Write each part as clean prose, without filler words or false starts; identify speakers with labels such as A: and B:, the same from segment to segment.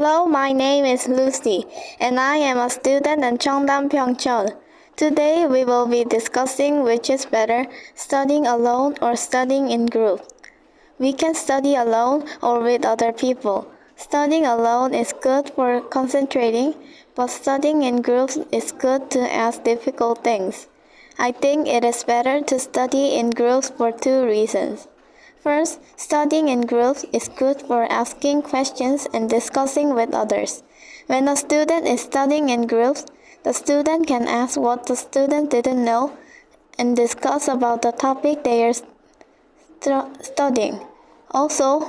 A: Hello, my name is Lucy, and I am a student at 청담 평촌. Today we will be discussing which is better, studying alone or studying in group. We can study alone or with other people. Studying alone is good for concentrating, but studying in groups is good to ask difficult things. I think it is better to study in groups for two reasons. First, studying in groups is good for asking questions and discussing with others. When a student is studying in groups, the student can ask what the student didn't know and discuss about the topic they are studying. Also,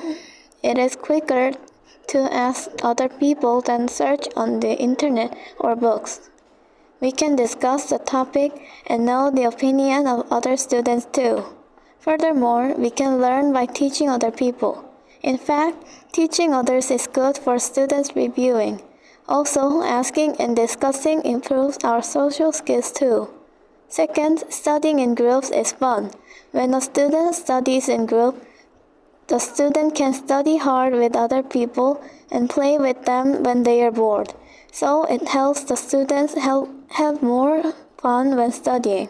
A: it is quicker to ask other people than search on the internet or books. We can discuss the topic and know the opinion of other students too. Furthermore, we can learn by teaching other people. In fact, teaching others is good for students reviewing. Also, asking and discussing improves our social skills too. Second, studying in groups is fun. When a student studies in group, the student can study hard with other people and play with them when they are bored. So it helps the students have more fun when studying.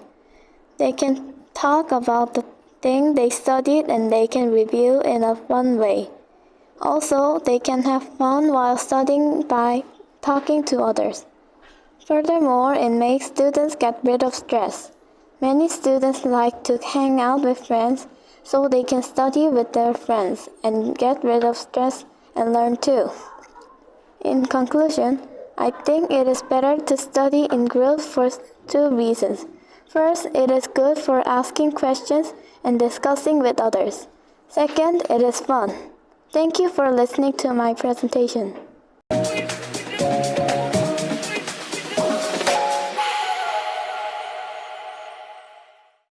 A: They can talk about the thing they studied and they can review in a fun way. Also, they can have fun while studying by talking to others. Furthermore, it makes students get rid of stress. Many students like to hang out with friends so they can study with their friends and get rid of stress and learn too. In conclusion, I think it is better to study in groups for two reasons. First, it is good for asking questions and discussing with others. Second, it is fun. Thank you for listening to my presentation.